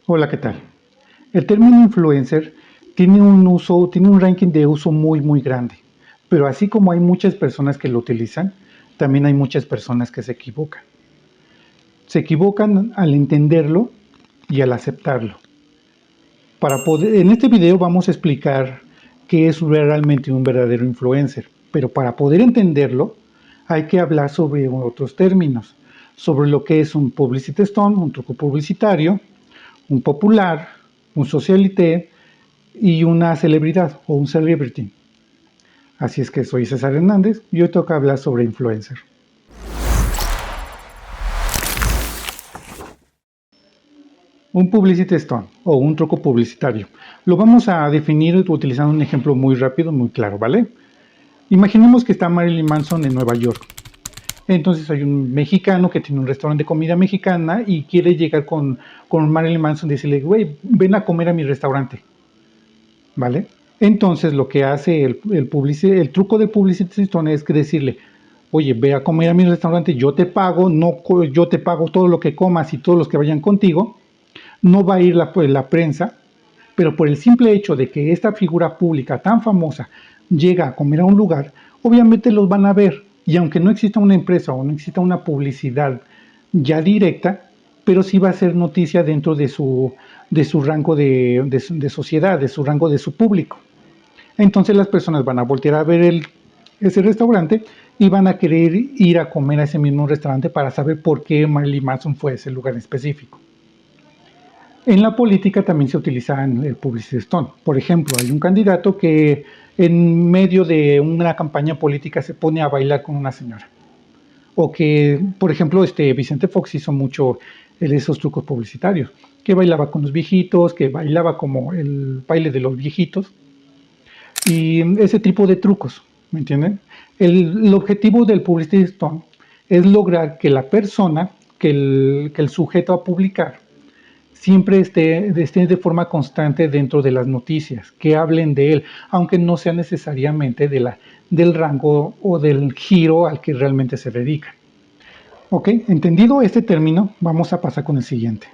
Hola, ¿qué tal? El término influencer tiene un ranking de uso muy grande, pero así como hay muchas personas que lo utilizan, también hay muchas personas que se equivocan. Se equivocan al entenderlo y al aceptarlo. En este video vamos a explicar qué es realmente un verdadero influencer, pero para poder entenderlo hay que hablar sobre otros términos, sobre lo que es un publicity stunt, un truco publicitario, un popular, un socialité y una celebridad o un celebrity. Así es que soy César Hernández y hoy toca hablar sobre influencer. Un publicity stunt o un truco publicitario. Lo vamos a definir utilizando un ejemplo muy rápido, muy claro, ¿vale? Imaginemos que está Marilyn Manson en Nueva York. Entonces hay un mexicano que tiene un restaurante de comida mexicana y quiere llegar con Marilyn Manson y decirle, güey, ven a comer a mi restaurante. ¿Vale? Entonces lo que hace el truco del publicity stunt es que decirle, oye, ve a comer a mi restaurante, yo te pago, no, yo te pago todo lo que comas y todos los que vayan contigo, no va a ir la prensa, pero por el simple hecho de que esta figura pública tan famosa llega a comer a un lugar, obviamente los van a ver, y aunque no exista una empresa o no exista una publicidad ya directa, pero sí va a ser noticia dentro de su rango de sociedad, de su rango de su público. Entonces las personas van a voltear a ver ese restaurante y van a querer ir a comer a ese mismo restaurante para saber por qué Marilyn Manson fue a ese lugar específico. En la política también se utiliza el publicity stunt. Por ejemplo, hay un candidato que en medio de una campaña política se pone a bailar con una señora. O que, por ejemplo, Vicente Fox hizo mucho esos trucos publicitarios, que bailaba con los viejitos, que bailaba como el baile de los viejitos, y ese tipo de trucos, ¿me entienden? El objetivo del publicity stunt es lograr que la persona, que el sujeto a publicar, siempre esté de forma constante dentro de las noticias, que hablen de él, aunque no sea necesariamente del rango o del giro al que realmente se dedica. Ok, entendido este término, vamos a pasar con el siguiente.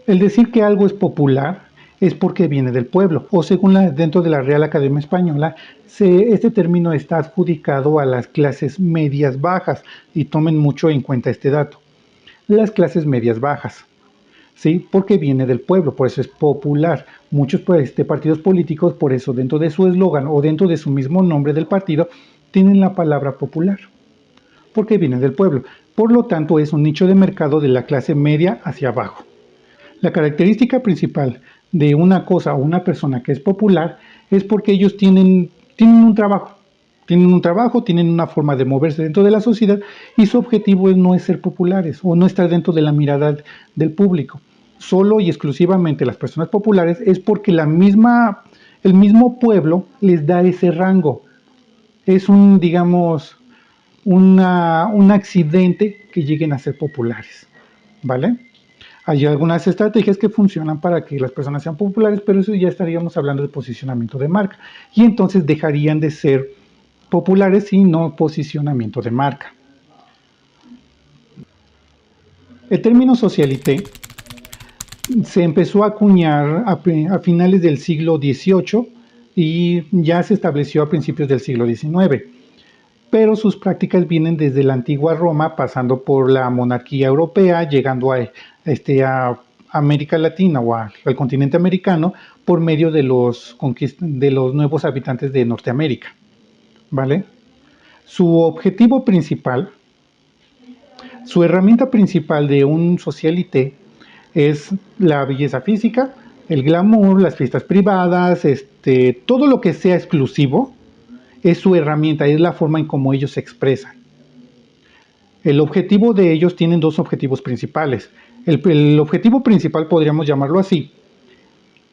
El decir que algo es popular es porque viene del pueblo, o según dentro de la Real Academia Española, este término está adjudicado a las clases medias bajas, y tomen mucho en cuenta este dato. Las clases medias bajas, ¿sí? Porque viene del pueblo, por eso es popular. Muchos partidos políticos, por eso dentro de su eslogan o dentro de su mismo nombre del partido, tienen la palabra popular, porque viene del pueblo. Por lo tanto, es un nicho de mercado de la clase media hacia abajo. La característica principal de una cosa o una persona que es popular es porque ellos tienen un trabajo. Tienen una forma de moverse dentro de la sociedad y su objetivo no es ser populares o no estar dentro de la mirada del público. Solo y exclusivamente las personas populares es porque el mismo pueblo les da ese rango. Es digamos, un accidente que lleguen a ser populares, ¿vale? Hay algunas estrategias que funcionan para que las personas sean populares, pero eso ya estaríamos hablando de posicionamiento de marca. Y entonces dejarían de ser populares y no posicionamiento de marca. El término socialité se empezó a acuñar a finales del siglo XVIII y ya se estableció a principios del siglo XIX. Pero sus prácticas vienen desde la antigua Roma, pasando por la monarquía europea, llegando a América Latina o al continente americano por medio de los nuevos habitantes de Norteamérica, ¿vale? Su objetivo principal, su herramienta principal de un socialité es la belleza física, el glamour, las fiestas privadas, todo lo que sea exclusivo es su herramienta, es la forma en cómo ellos se expresan. El objetivo de ellos tienen dos objetivos principales. El objetivo principal, podríamos llamarlo así,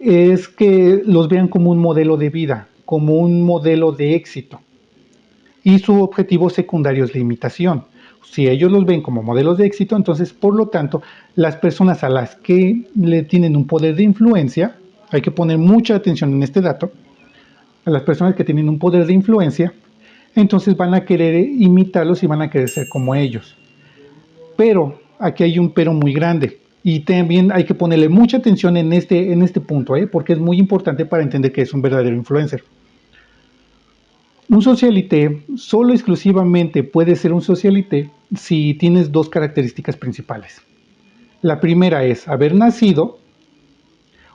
es que los vean como un modelo de vida, como un modelo de éxito. Y su objetivo secundario es la imitación. Si ellos los ven como modelos de éxito, entonces, por lo tanto, las personas a las que le tienen un poder de influencia, hay que poner mucha atención en este dato, a las personas que tienen un poder de influencia, entonces van a querer imitarlos y van a querer ser como ellos. Pero aquí hay un pero muy grande. Y también hay que ponerle mucha atención en este punto, porque es muy importante para entender que es un verdadero influencer. Un socialité solo exclusivamente puede ser un socialité si tienes dos características principales. La primera es haber nacido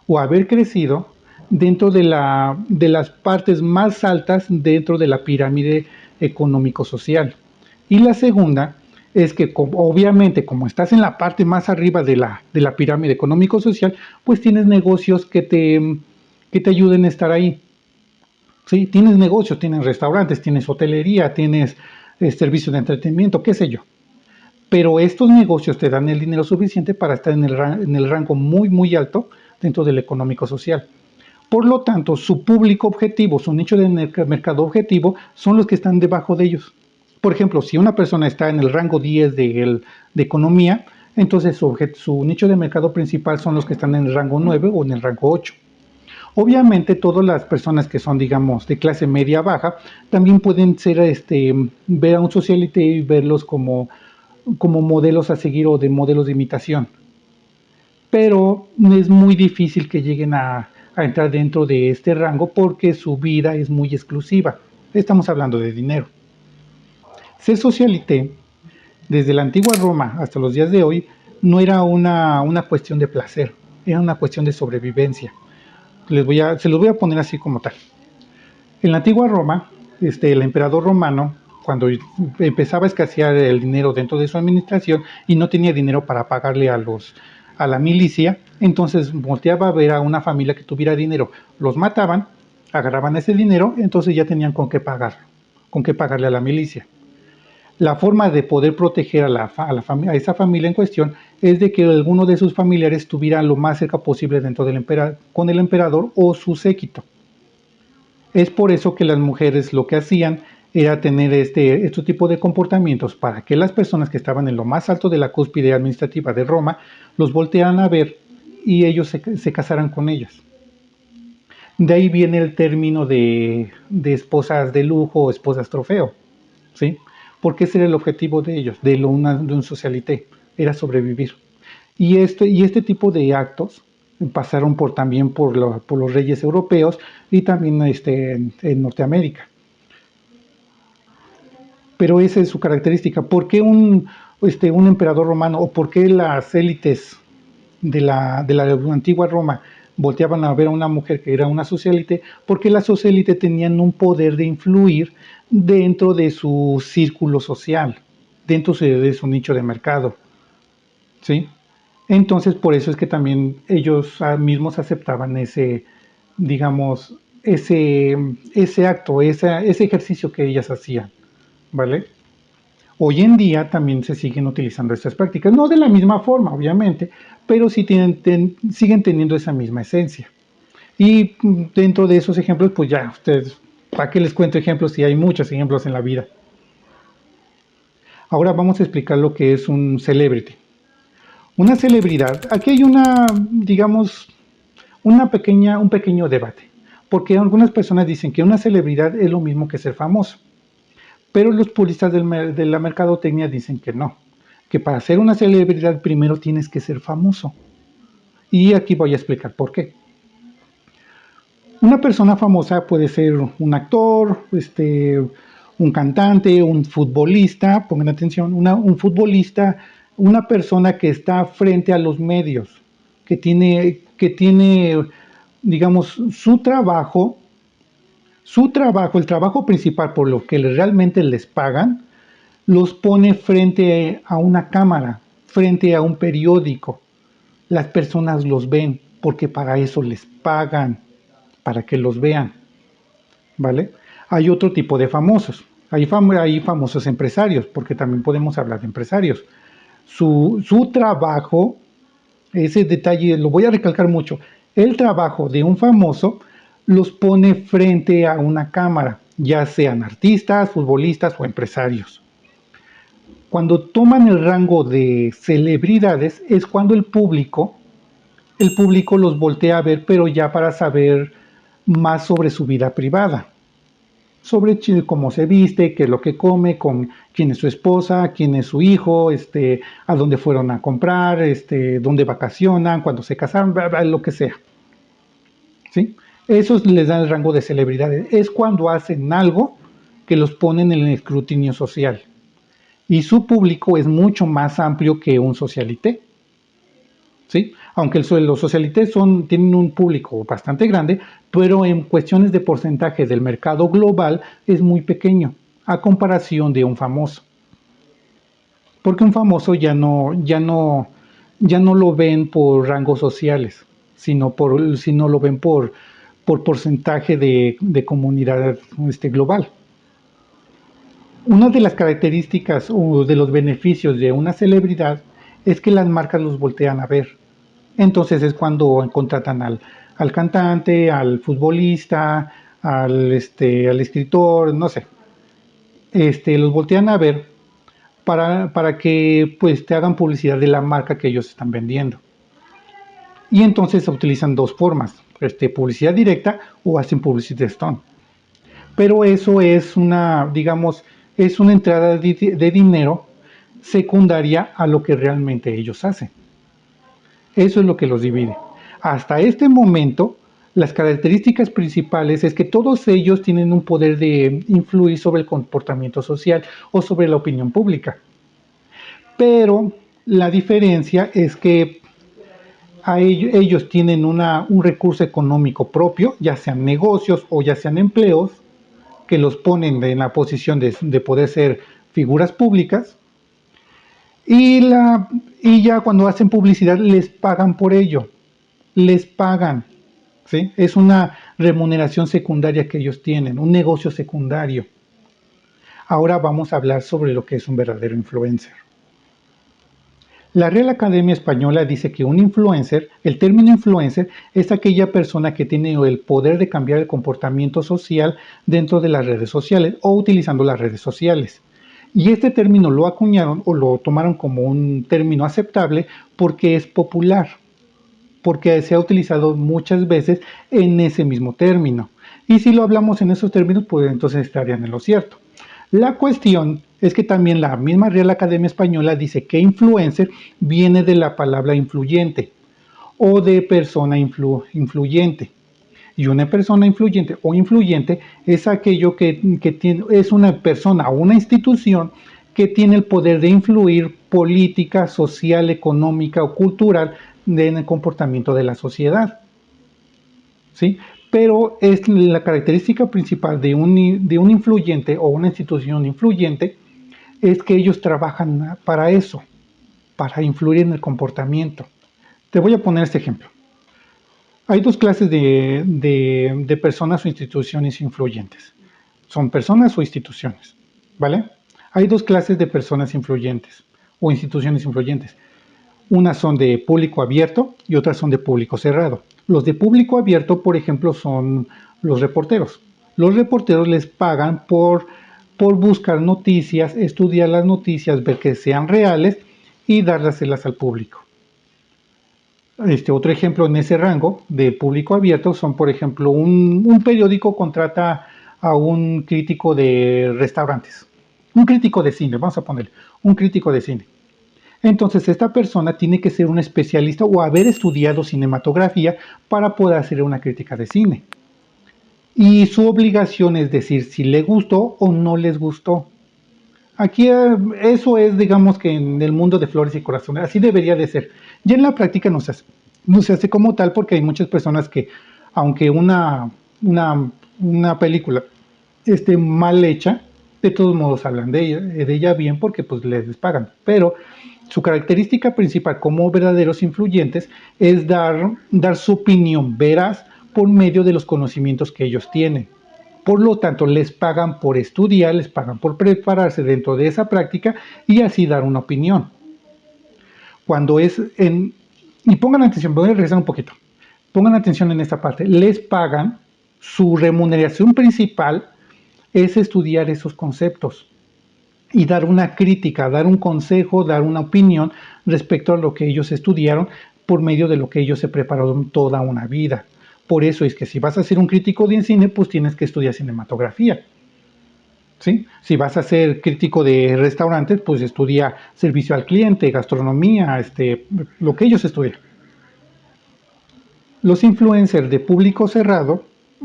o haber crecido dentro de las partes más altas dentro de la pirámide económico-social. Y la segunda es que obviamente como estás en la parte más arriba de la pirámide económico-social, pues tienes negocios que te ayuden a estar ahí. ¿Sí? Tienes negocios, tienes restaurantes, tienes hotelería, tienes servicios de entretenimiento, qué sé yo. Pero estos negocios te dan el dinero suficiente para estar en el rango muy, muy alto dentro del económico social. Por lo tanto, su público objetivo, su nicho de mercado objetivo, son los que están debajo de ellos. Por ejemplo, si una persona está en el rango 10 de economía, entonces su nicho de mercado principal son los que están en el rango 9 o en el rango 8. Obviamente, todas las personas que son, digamos, de clase media baja, también pueden ser, ver a un socialité y verlos como modelos a seguir o de modelos de imitación. Pero es muy difícil que lleguen a entrar dentro de este rango porque su vida es muy exclusiva. Estamos hablando de dinero. Ser socialité, desde la antigua Roma hasta los días de hoy, no era una cuestión de placer, era una cuestión de sobrevivencia. Se los voy a poner así como tal. En la antigua Roma, el emperador romano, cuando empezaba a escasear el dinero dentro de su administración y no tenía dinero para pagarle a la milicia, entonces volteaba a ver a una familia que tuviera dinero, los mataban, agarraban ese dinero, entonces ya tenían con qué pagarle a la milicia. La forma de poder proteger a esa familia en cuestión es de que alguno de sus familiares estuviera lo más cerca posible dentro del con el emperador o su séquito. Es por eso que las mujeres lo que hacían era tener este tipo de comportamientos para que las personas que estaban en lo más alto de la cúspide administrativa de Roma los voltearan a ver y ellos se casaran con ellas. De ahí viene el término de esposas de lujo o esposas trofeo, ¿sí? Porque ese era el objetivo de ellos, de un socialité, era sobrevivir. Y este tipo de actos pasaron también por los reyes europeos y también en Norteamérica. Pero esa es su característica. ¿Por qué un emperador romano o por qué las élites de la antigua Roma volteaban a ver a una mujer que era una socialite? Porque las socialites tenían un poder de influir dentro de su círculo social, dentro de su nicho de mercado, ¿sí? Entonces, por eso es que también ellos mismos aceptaban digamos, ese acto, ese ejercicio que ellas hacían, ¿vale? Hoy en día también se siguen utilizando estas prácticas, no de la misma forma, obviamente, pero sí siguen teniendo esa misma esencia. Y dentro de esos ejemplos, pues ya, ustedes, ¿para qué les cuento ejemplos si hay muchos ejemplos en la vida? Ahora vamos a explicar lo que es un celebrity. Una celebridad, aquí hay digamos, un pequeño debate, porque algunas personas dicen que una celebridad es lo mismo que ser famoso, pero los puristas de la mercadotecnia dicen que no, que para ser una celebridad primero tienes que ser famoso. Y aquí voy a explicar por qué. Una persona famosa puede ser un actor, un cantante, un futbolista, pongan atención, un futbolista, una persona que está frente a los medios, que tiene, digamos, el trabajo principal por lo que realmente les pagan, los pone frente a una cámara, frente a un periódico. Las personas los ven porque para eso les pagan, para que los vean, ¿vale? Hay otro tipo de famosos. Hay famosos empresarios, porque también podemos hablar de empresarios. Su trabajo, ese detalle lo voy a recalcar mucho, el trabajo de un famoso los pone frente a una cámara, ya sean artistas, futbolistas o empresarios. Cuando toman el rango de celebridades es cuando el público los voltea a ver, pero ya para saber más sobre su vida privada. sobre cómo se viste, qué es lo que come, con quién es su esposa, quién es su hijo, a dónde fueron a comprar, dónde vacacionan, cuándo se casaron, lo que sea. ¿Sí? Eso les da el rango de celebridades. Es cuando hacen algo que los ponen en el escrutinio social. Y su público es mucho más amplio que un socialité. ¿Sí? Aunque los socialités tienen un público bastante grande, pero en cuestiones de porcentaje del mercado global es muy pequeño a comparación de un famoso. Porque un famoso ya no lo ven por rangos sociales, sino lo ven por porcentaje de comunidad global. Una de las características o de los beneficios de una celebridad es que las marcas los voltean a ver. Entonces es cuando contratan al cantante, al futbolista, al escritor, no sé. Los voltean a ver para que pues te hagan publicidad de la marca que ellos están vendiendo. Y entonces se utilizan dos formas, publicidad directa o hacen publicidad stone. Pero eso es digamos, es una entrada de dinero secundaria a lo que realmente ellos hacen. Eso es lo que los divide. Hasta este momento, las características principales es que todos ellos tienen un poder de influir sobre el comportamiento social o sobre la opinión pública. Pero la diferencia es que ellos tienen un recurso económico propio, ya sean negocios o ya sean empleos, que los ponen en la posición de poder ser figuras públicas. Y ya cuando hacen publicidad les pagan por ello, les pagan, ¿sí? Es una remuneración secundaria que ellos tienen, un negocio secundario. Ahora vamos a hablar sobre lo que es un verdadero influencer. La Real Academia Española dice que un influencer, el término influencer, es aquella persona que tiene el poder de cambiar el comportamiento social dentro de las redes sociales o utilizando las redes sociales. Y este término lo acuñaron o lo tomaron como un término aceptable porque es popular, porque se ha utilizado muchas veces en ese mismo término. Y si lo hablamos en esos términos, pues entonces estarían en lo cierto. La cuestión es que también la misma Real Academia Española dice que influencer viene de la palabra influyente o de persona influyente. Y una persona influyente o influyente es aquello que es una persona o una institución que tiene el poder de influir política, social, económica o cultural en el comportamiento de la sociedad. ¿Sí? Pero es la característica principal de un influyente o una institución influyente es que ellos trabajan para eso, para influir en el comportamiento. Te voy a poner este ejemplo. Hay dos clases de personas o instituciones influyentes. Son personas o instituciones, ¿vale? Hay dos clases de personas influyentes o instituciones influyentes. Unas son de público abierto y otras son de público cerrado. Los de público abierto, por ejemplo, son los reporteros. Los reporteros les pagan por buscar noticias, estudiar las noticias, ver que sean reales y dárselas al público. Otro ejemplo en ese rango de público abierto son, por ejemplo, un periódico contrata a un crítico de restaurantes, un crítico de cine, vamos a ponerle, un crítico de cine. Entonces esta persona tiene que ser un especialista o haber estudiado cinematografía para poder hacer una crítica de cine. Y su obligación es decir si le gustó o no les gustó. Aquí eso es, digamos que en el mundo de flores y corazones, así debería de ser. Ya en la práctica no se hace como tal porque hay muchas personas que, aunque una película esté mal hecha, de todos modos hablan de ella bien porque pues les pagan. Pero su característica principal como verdaderos influyentes es dar su opinión veraz por medio de los conocimientos que ellos tienen. Por lo tanto, les pagan por estudiar, les pagan por prepararse dentro de esa práctica y así dar una opinión. Cuando y pongan atención, voy a regresar un poquito. Pongan atención en esta parte. Les pagan, su remuneración principal es estudiar esos conceptos y dar una crítica, dar un consejo, dar una opinión respecto a lo que ellos estudiaron por medio de lo que ellos se prepararon toda una vida. Por eso es que si vas a ser un crítico de cine, pues tienes que estudiar cinematografía. ¿sí? Si vas a ser crítico de restaurantes, pues estudia servicio al cliente, gastronomía, lo que ellos estudian. Los influencers de público cerrado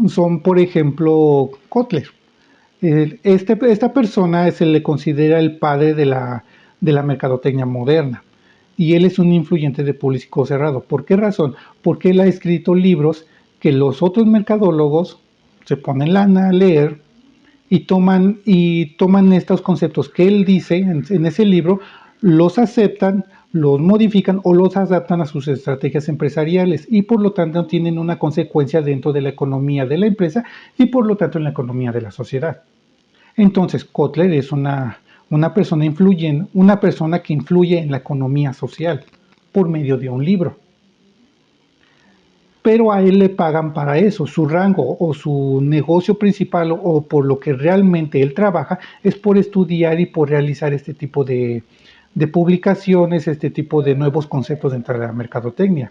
son, por ejemplo, Kotler. Esta persona se le considera el padre de la mercadotecnia moderna y él es un influyente de público cerrado. ¿Por qué razón? Porque él ha escrito libros que los otros mercadólogos se ponen lana a leer y toman estos conceptos que él dice en ese libro, los aceptan, los modifican o los adaptan a sus estrategias empresariales y por lo tanto tienen una consecuencia dentro de la economía de la empresa y por lo tanto en la economía de la sociedad. Entonces, Kotler es una persona que influye en la economía social por medio de un libro. Pero a él le pagan para eso, su rango o su negocio principal o por lo que realmente él trabaja es por estudiar y por realizar este tipo de publicaciones, este tipo de nuevos conceptos dentro de la mercadotecnia.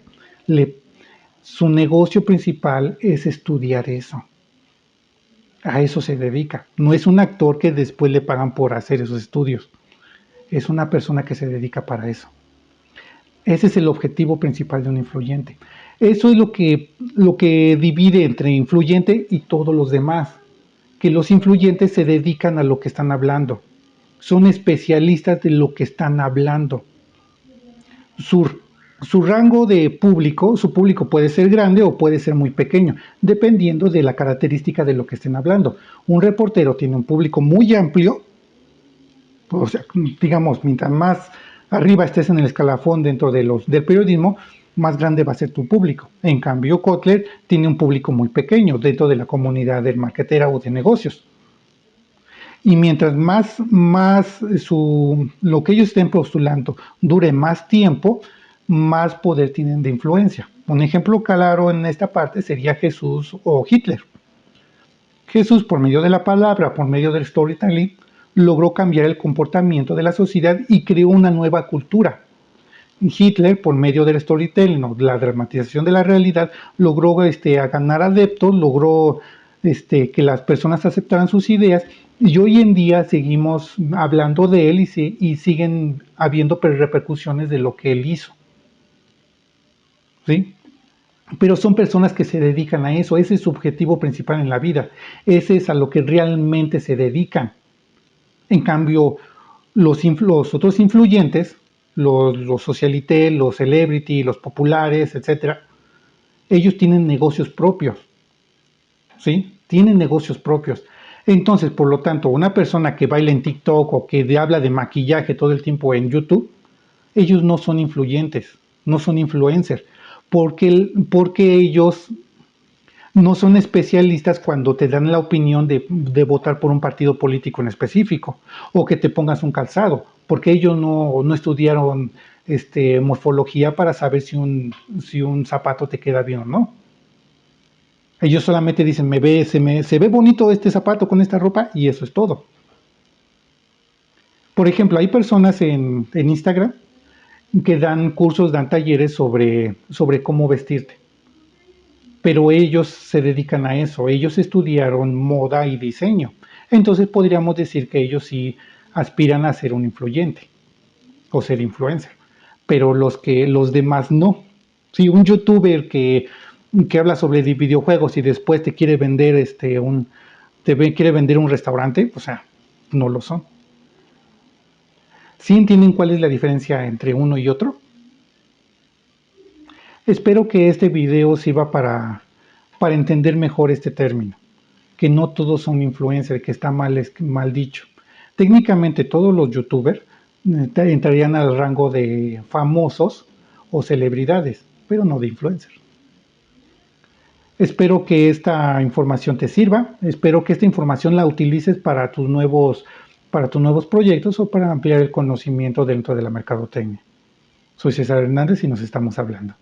Su negocio principal es estudiar eso. A eso se dedica. No es un actor que después le pagan por hacer esos estudios. Es una persona que se dedica para eso. Ese es el objetivo principal de un influyente. Eso es lo que divide entre influyente y todos los demás. Que los influyentes se dedican a lo que están hablando. Son especialistas de lo que están hablando. Su, su rango de público, su público puede ser grande o puede ser muy pequeño, dependiendo de la característica de lo que estén hablando. Un reportero tiene un público muy amplio, o sea, digamos, mientras más arriba estés en el escalafón dentro del periodismo, más grande va a ser tu público. En cambio, Kotler tiene un público muy pequeño dentro de la comunidad del marketera o de negocios. Y mientras lo que ellos estén postulando dure más tiempo, más poder tienen de influencia. Un ejemplo claro en esta parte sería Jesús o Hitler. Jesús, por medio de la palabra, por medio del storytelling, logró cambiar el comportamiento de la sociedad y creó una nueva cultura. Hitler, por medio del storytelling o la dramatización de la realidad, logró ganar adeptos, logró que las personas aceptaran sus ideas y hoy en día seguimos hablando de él y siguen habiendo repercusiones de lo que él hizo. ¿Sí? Pero son personas que se dedican a eso, ese es su objetivo principal en la vida, ese es a lo que realmente se dedican. En cambio, los otros influyentes, los socialité, los celebrity, los populares, etcétera, ellos tienen negocios propios, ¿sí? Tienen negocios propios. Entonces, por lo tanto, una persona que baila en TikTok o que habla de maquillaje todo el tiempo en YouTube, ellos no son influyentes, no son influencers, porque ellos no son especialistas cuando te dan la opinión de votar por un partido político en específico o que te pongas un calzado, porque ellos no estudiaron morfología para saber si un zapato te queda bien o no. Ellos solamente dicen, se ve bonito este zapato con esta ropa y eso es todo. Por ejemplo, hay personas en Instagram que dan cursos, dan talleres sobre cómo vestirte. Pero ellos se dedican a eso, ellos estudiaron moda y diseño. Entonces podríamos decir que ellos sí aspiran a ser un influyente o ser influencer, pero los demás no. Si un youtuber que habla sobre videojuegos y después te quiere vender quiere vender un restaurante, o sea, no lo son. ¿Sí entienden cuál es la diferencia entre uno y otro? Espero que este video sirva para entender mejor este término, que no todos son influencers, que está mal dicho. Técnicamente todos los youtubers entrarían al rango de famosos o celebridades, pero no de influencers. Espero que esta información te sirva, espero que esta información la utilices para tus nuevos proyectos o para ampliar el conocimiento dentro de la mercadotecnia. Soy César Hernández y nos estamos hablando.